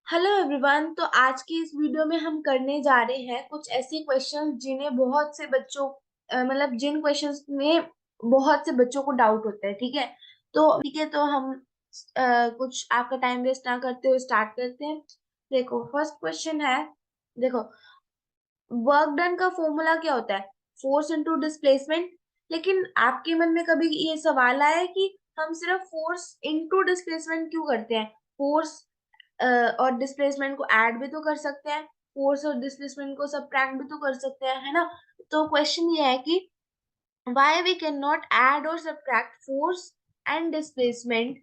Hello everyone. तो आज की इस वीडियो में हम करने जा रहे हैं कुछ ऐसे क्वेश्चंस जिन्हें बहुत से बच्चों मतलब जिन क्वेश्चंस में बहुत से बच्चों को डाउट होता है। ठीक है तो हम कुछ आपका टाइम वेस्ट ना करते हुए स्टार्ट करते हैं। देखो फर्स्ट क्वेश्चन है। देखो, वर्क डन का फॉर्मूला क्या होता है? Force into displacement. लेकिन आपके मन में कभी ये सवाल आया है कि हम सिर्फ फोर्स इनटू डिस्प्लेसमेंट क्यों करते हैं? फोर्स और डिस्प्लेसमेंट को ऐड भी तो कर सकते हैं, फोर्स और डिस्प्लेसमेंट को सब्ट्रैक्ट भी तो कर सकते हैं, है ना? तो क्वेश्चन ये है कि why we can not add और subtract force and displacement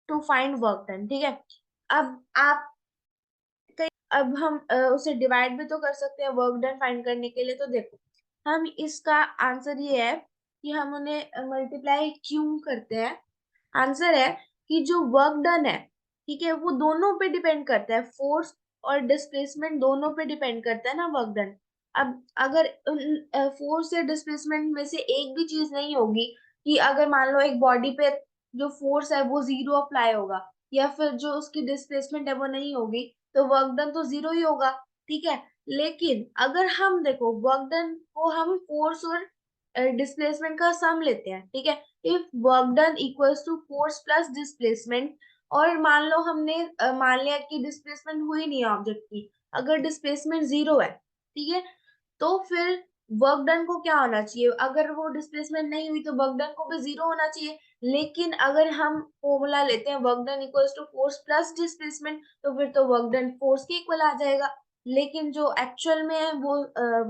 to find work done. ठीक है, अब आप अब हम उसे डिवाइड भी तो कर सकते हैं वर्क डन फाइंड करने के लिए। तो देखो, हम इसका आंसर ये है कि हम उन्हें मल्टीप्लाई क्यों करते हैं। आंसर है कि जो वर्क डन है, ठीक है, वो दोनों पे डिपेंड करता है, फोर्स और डिस्प्लेसमेंट दोनों पे डिपेंड करता है ना वर्क डन। अब अगर फोर्स या डिस्प्लेसमेंट में से एक भी चीज नहीं होगी, कि अगर मान लो एक बॉडी पे जो फोर्स है वो जीरो अप्लाई होगा, या फिर जो उसकी डिस्प्लेसमेंट है वो नहीं होगी, तो वर्क डन तो जीरो ही होगा। ठीक है, लेकिन अगर हम देखो वर्क डन को हम फोर्स और डिस्प्लेसमेंट का सम लेते हैं, ठीक है, if work done equals to force plus displacement, और मान लो हमने मान लिया कि डिस्प्लेसमेंट हुई नहीं है ऑब्जेक्ट की, अगर डिस्प्लेसमेंट जीरो है, ठीक है, तो फिर वर्क डन को क्या होना चाहिए? अगर वो डिस्प्लेसमेंट नहीं हुई तो वर्क डन को भी जीरो होना चाहिए। लेकिन अगर हम फॉर्मूला लेते हैं work done equals to force plus displacement, तो फिर तो वर्क डन फोर्स के इक्वल आ जाएगा। लेकिन जो एक्चुअल में है वो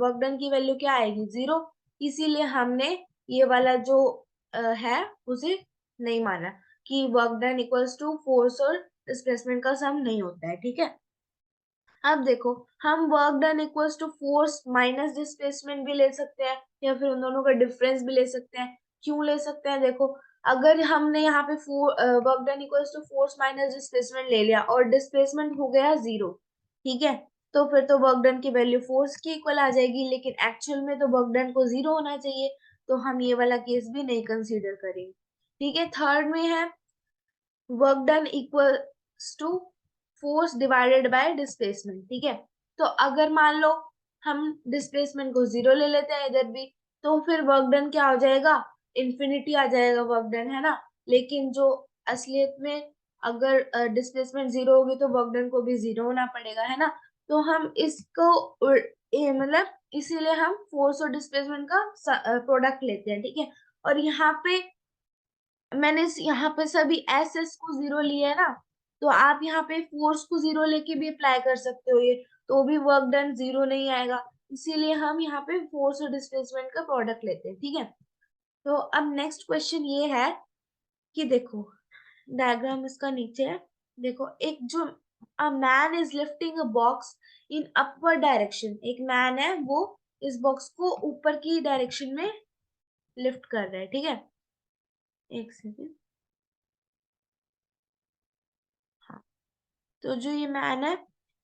वर्क डन की वैल्यू क्या आएगी? जीरो। इसीलिए हमने ये वाला जो है उसे नहीं माना कि work done equals to force और डिस्प्लेसमेंट का सम नहीं होता है। ठीक है, अब देखो, हम work done equals to force minus displacement भी ले सकते हैं, या फिर उन दोनों का डिफरेंस भी ले सकते हैं। क्यों ले सकते हैं? देखो, अगर हमने यहाँ पे work done equals to force minus displacement ले लिया और डिस्प्लेसमेंट हो गया जीरो, ठीक है, तो फिर तो वर्क डन की वैल्यू फोर्स की इक्वल आ जाएगी, लेकिन एक्चुअल में तो वर्क डन को जीरो होना चाहिए, तो हम ये वाला केस भी नहीं कंसीडर करेंगे। ठीक है, थर्ड में है work done equals to force divided by displacement. ठीक है, तो अगर मान लो हम डिस्प्लेसमेंट को जीरो ले लेते हैं इधर भी, तो फिर वर्क डन क्या हो जाएगा? इन्फिनिटी आ जाएगा वर्क डन, है ना? लेकिन जो असलियत में अगर डिस्प्लेसमेंट जीरो होगी तो वर्क डन को भी जीरो होना पड़ेगा, है ना? तो हम इसको मतलब इसीलिए हम फोर्स और डिस्प्लेसमेंट का प्रोडक्ट लेते हैं। ठीक है, और यहाँ पे मैंने यहाँ पे सभी एस एस को जीरो लिया है ना, तो आप यहाँ पे फोर्स को जीरो लेके भी अप्लाई कर सकते हो, ये तो भी वर्क डन जीरो नहीं आएगा। इसीलिए हम यहाँ पे फोर्स और डिस्प्लेसमेंट का प्रोडक्ट लेते हैं। ठीक है, तो अब नेक्स्ट क्वेश्चन ये है कि देखो, डायग्राम इसका नीचे है। देखो, एक जो a man is lifting a box in upward direction, एक मैन है वो इस बॉक्स को ऊपर की डायरेक्शन में लिफ्ट कर रहा है। ठीक है, एक सेकेंड। हाँ, तो जो ये मैन है,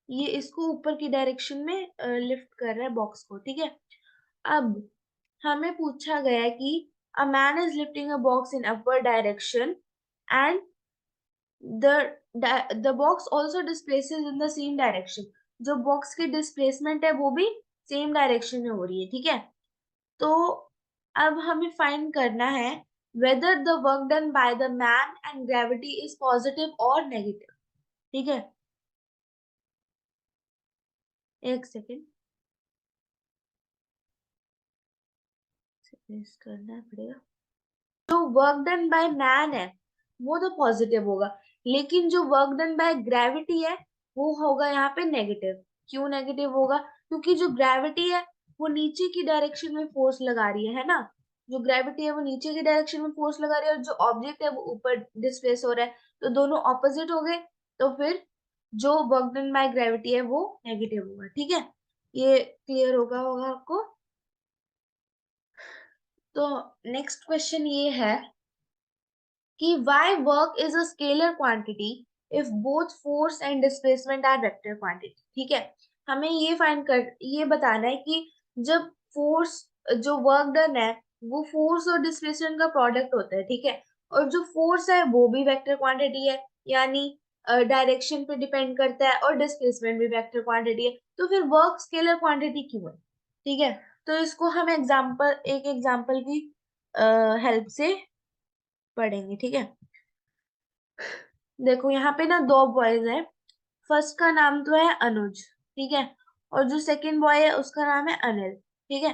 ये इसको ऊपर की डायरेक्शन में लिफ्ट कर रहा है बॉक्स को। ठीक है, अब हमें पूछा गया है कि a man is lifting a box in upward direction and the box also displaces in the same direction. जो बॉक्स की डिस्प्लेसमेंट है वो भी सेम डायरेक्शन में हो रही है। ठीक है, तो अब हमें फाइंड करना है whether the work done by the man and gravity is positive or negative। ठीक है, एक सेकेंड करना पड़ेगा। जो वर्क डन बाय मैन है वो तो पॉजिटिव होगा, लेकिन जो वर्क डन बाय ग्रेविटी है वो होगा यहाँ पे नेगेटिव। क्यों नेगेटिव होगा? क्योंकि जो ग्रेविटी है वो नीचे की डायरेक्शन में फोर्स लगा रही है ना? जो ग्रेविटी है वो नीचे की डायरेक्शन में फोर्स लगा रही है, और जो ऑब्जेक्ट है वो ऊपर डिस्प्लेस हो रहा है, तो दोनों ऑपोजिट हो गए। तो फिर जो वर्क डन बाय ग्रेविटी है वो नेगेटिव होगा। ठीक है, ये क्लियर होगा आपको? तो नेक्स्ट क्वेश्चन ये है कि why work is a scalar quantity if both force and displacement are vector quantity। ठीक है, हमें ये बताना है कि जब फोर्स, जो वर्क डन है वो फोर्स और डिस्प्लेसमेंट का प्रोडक्ट होता है, ठीक है, और जो फोर्स है वो भी वेक्टर क्वांटिटी है, यानी डायरेक्शन पे डिपेंड करता है और डिस्प्लेसमेंट भी वेक्टर क्वांटिटी है, तो फिर वर्क स्केलर क्वांटिटी क्यों है? ठीक है, तो इसको हम एक एग्जांपल की हेल्प से पढ़ेंगे। ठीक है, देखो यहाँ पे ना दो बॉयज है। फर्स्ट का नाम तो है अनुज, ठीक है, और जो सेकंड बॉय है उसका नाम है अनिल। ठीक है,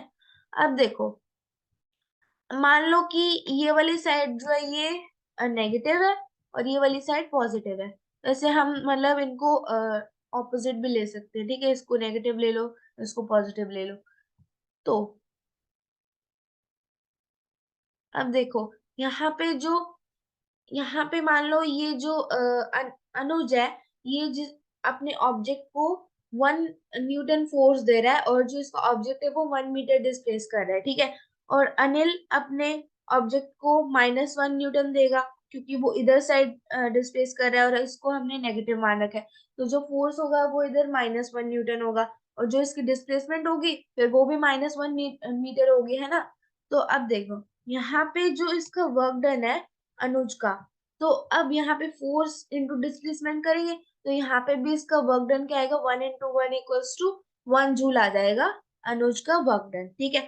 अब देखो, मान लो कि ये वाली साइड जो है ये नेगेटिव है और ये वाली साइड पॉजिटिव है। वैसे हम मतलब इनको ऑपोजिट भी ले सकते हैं। ठीक है, इसको नेगेटिव ले लो, इसको पॉजिटिव ले लो। तो अब देखो, यहाँ पे जो यहाँ पे मान लो ये जो अनुज है, ये जिस अपने ऑब्जेक्ट को 1 न्यूटन फोर्स दे रहा है और जो इसका ऑब्जेक्ट है वो 1 मीटर डिस्प्लेस कर रहा है। ठीक है, और अनिल अपने ऑब्जेक्ट को -1 न्यूटन देगा क्योंकि वो इधर साइड डिस्प्लेस कर रहा है और इसको हमने नेगेटिव मान रखा है। तो जो फोर्स होगा वो इधर -1 न्यूटन होगा और जो इसकी डिस्प्लेसमेंट होगी फिर वो भी -1 मीटर होगी, है ना। तो अब देखो, यहाँ पे जो इसका वर्क डन है अनुज का, तो अब यहाँ पे फोर्स इंटू डिस्प्लेसमेंट करेंगे तो यहाँ पे भी इसका वर्क डन क्या आएगा, 1 × 1 = 1 जूल आ जाएगा अनुज का वर्क डन। ठीक है,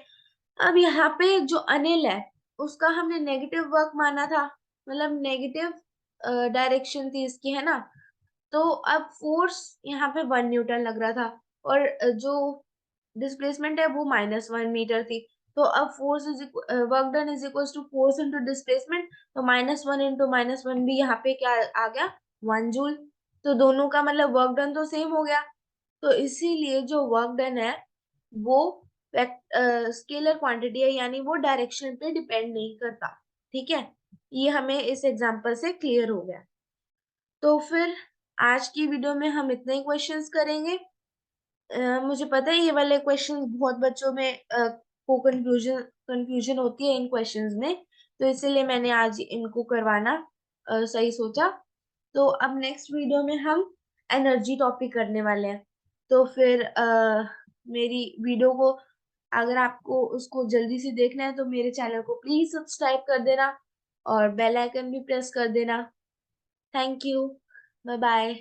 अब यहाँ पे जो अनिल है उसका हमने नेगेटिव वर्क माना था, मतलब नेगेटिव डायरेक्शन थी इसकी, है ना। तो अब फोर्स यहाँ पे 1 न्यूटन लग रहा था और जो डिस्प्लेसमेंट है वो -1 मीटर थी। तो अब force is work done is equal to force into displacement, तो -1 × -1 भी यहाँ पे क्या आ गया, 1 जूल। तो दोनों का मतलब वर्क डन तो सेम हो गया। तो इसीलिए जो वर्क डन है वो स्केलर क्वांटिटी है, यानी वो डायरेक्शन पे डिपेंड नहीं करता। ठीक है, ये हमें इस एग्जांपल से क्लियर हो गया। तो फिर आज की वीडियो में हम इतने ही क्वेश्चंस करेंगे। मुझे पता है ये वाले क्वेश्चंस बहुत बच्चों में को कंफ्यूजन होती है इन क्वेश्चंस में, तो इसीलिए मैंने आज इनको करवाना सही सोचा। तो अब नेक्स्ट वीडियो में हम एनर्जी टॉपिक करने वाले हैं। तो फिर मेरी वीडियो को अगर आपको उसको जल्दी से देखना है तो मेरे चैनल को प्लीज सब्सक्राइब कर देना और बेल आइकन भी प्रेस कर देना। Thank you, bye bye.